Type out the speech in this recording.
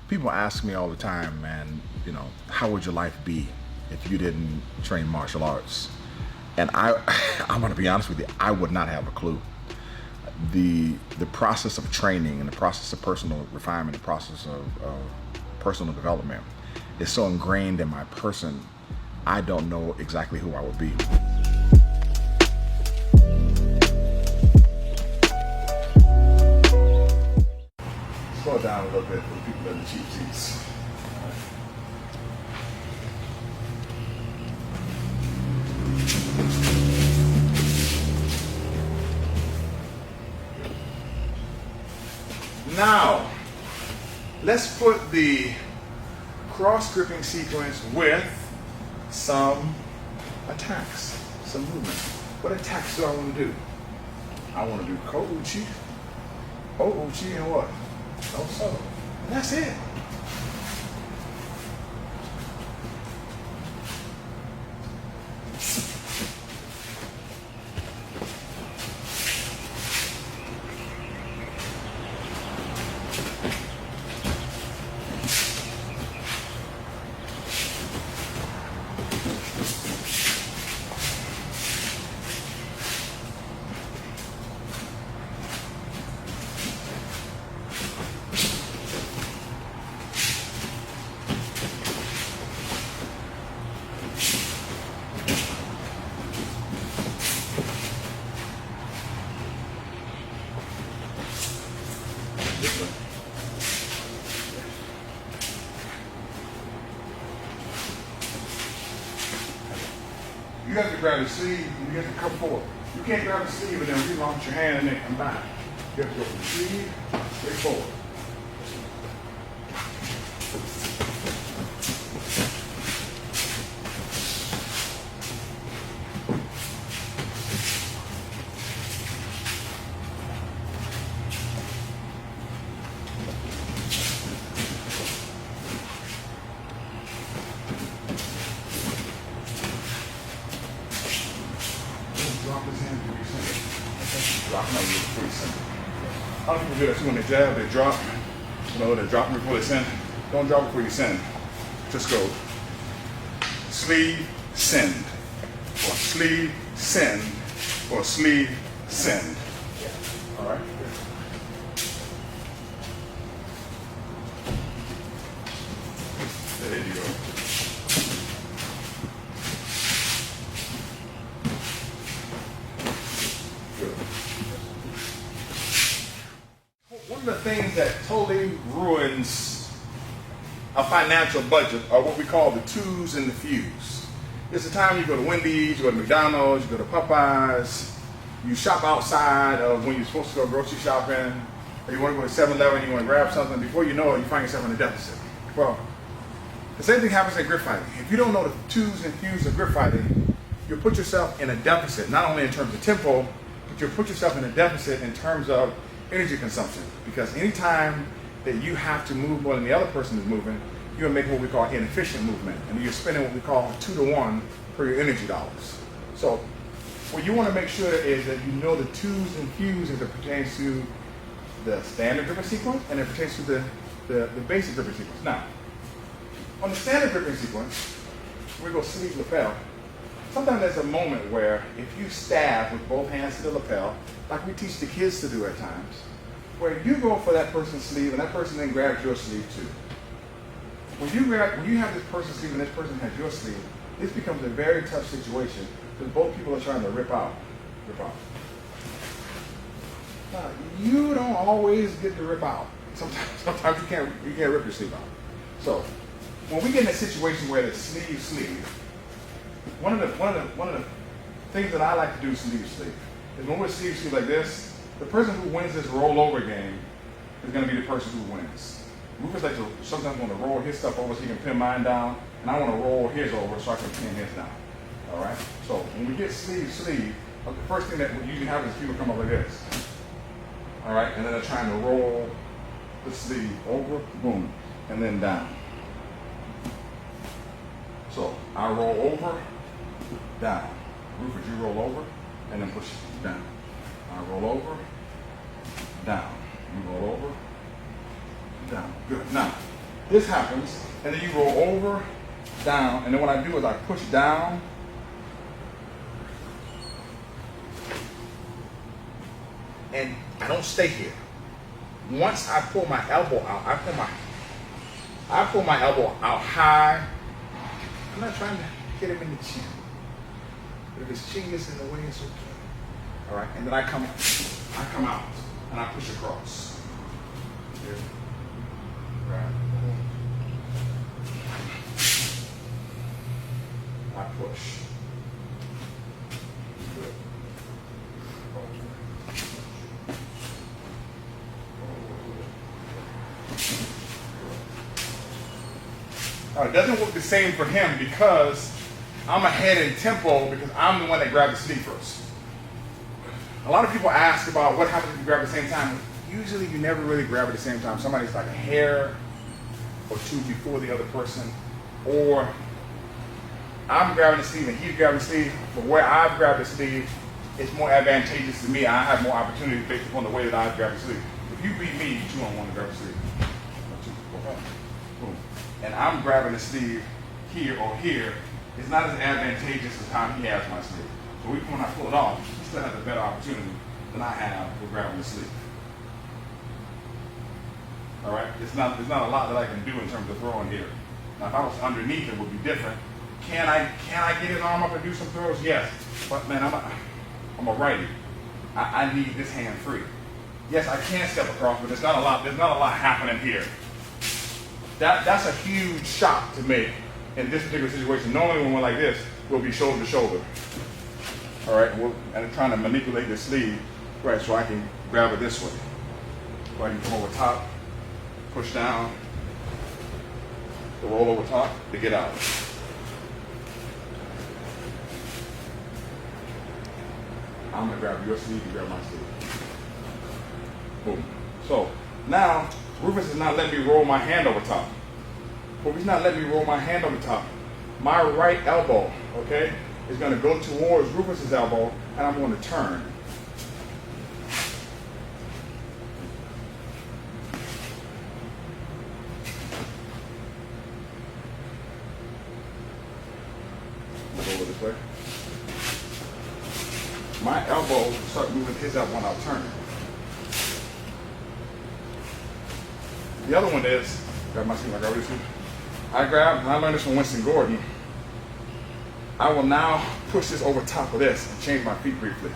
People ask me all the time, man, how would your life be if you didn't train martial arts? And I'm gonna be honest with you, I would not have a clue. The process of training and the process of personal refinement, the process of personal development is so ingrained in my person, I don't know exactly who I would be. Slow it down a little bit for the people in the cheap seats. Now, let's put the cross-gripping sequence with some attacks, some movement. What attacks do I want to do? I want to do ko-uchi, o-uchi, and what? No-so. And that's it. You have to grab the sleeve and you have to come forward. You can't grab the sleeve and then relaunch your hand and then come back. You have to go from the sleeve straight forward. Drop his hand to be centered. Drop him before he centered. A lot of people do that too when they jab, they drop. They drop before they send. Don't drop before you send. Just go sleeve, send. Or sleeve, send. Or sleeve, send. All right? There you go. One of the things that totally ruins a financial budget are what we call the twos and the fews. It's the time you go to Wendy's, you go to McDonald's, you go to Popeyes, you shop outside of when you're supposed to go grocery shopping, or you want to go to 7-Eleven, you want to grab something, before you know it, you find yourself in a deficit. Well, the same thing happens in grip fighting. If you don't know the twos and fews of grip fighting, you'll put yourself in a deficit, not only in terms of tempo, but you'll put yourself in a deficit in terms of energy consumption. Because anytime that you have to move more than the other person is moving, you're making what we call inefficient movement, and you're spending what we call 2-to-1 per your energy dollars. So what you want to make sure is that you know the twos and fews as it pertains to the standard gripping sequence and it pertains to the basic gripping sequence. Now, on the standard gripping sequence, we go sleeve lapel. Sometimes there's a moment where if you stab with both hands to the lapel, like we teach the kids to do at times, where you go for that person's sleeve and that person then grabs your sleeve too. When you have this person's sleeve and this person has your sleeve, this becomes a very tough situation because both people are trying to rip out. Now, you don't always get to rip out. Sometimes you can't rip your sleeve out. So when we get in a situation where it's sleeve, one of the things that I like to do sleeve is when we're sleeve like this, the person who wins this rollover game is going to be the person who wins. Rufus likes to sometimes want to roll his stuff over so he can pin mine down, and I want to roll his over so I can pin his down. All right. So when we get sleeve, the first thing that usually happens is people come up like this. All right, and then they're trying to roll the sleeve over, boom, and then down. So I roll over, down. Rufus, you roll over, and then push down. I roll over, down. You roll over, down. Good. Now, this happens, and then you roll over, down, and then what I do is I push down. And I don't stay here. Once I pull my elbow out, I pull my elbow out high. I'm not trying to hit him in the chin. But if his chin gets in the way, it's okay. All right, and then I come out, and I push across. Here. Right. I push. Good. Now, it doesn't work the same for him because I'm ahead in tempo because I'm the one that grabbed the sleeve first. A lot of people ask about what happens if you grab at the same time. Usually you never really grab at the same time. Somebody's like a hair or two before the other person, or I'm grabbing the sleeve and he's grabbing the sleeve, but where I've grabbed the sleeve, it's more advantageous to me. I have more opportunity based upon the way that I've grabbed the sleeve. If you beat me, you 2-on-1 to grab the sleeve. Boom. And I'm grabbing the sleeve here or here, it's not as advantageous as how he has my sleeve. So when I pull it off, he still has a better opportunity than I have with grabbing the sleeve. All right, it's not a lot that I can do in terms of throwing here. Now, if I was underneath, it would be different. Can I get his arm up and do some throws? Yes, but man, I'm a righty. I need this hand free. Yes, I can step across, but there's not a lot happening here. That's a huge shock to make in this particular situation. Normally, when we're like this, we'll be shoulder to shoulder. All right, and I'm trying to manipulate the sleeve, right, so I can grab it this way. So I can come over top, push down, to roll over top to get out. I'm gonna grab your sleeve, you grab my sleeve. Boom. So now Rufus is not letting me roll my hand over top. But he's not letting me roll my hand over top. My right elbow, okay, is gonna go towards Rufus's elbow, and I'm gonna turn. Go over this way. My elbow will start moving his elbow and I'll turn. The other one is, grab my sleeve, I grab this one. I learned this from Winston Gordon. I will now push this over top of this and change my feet briefly.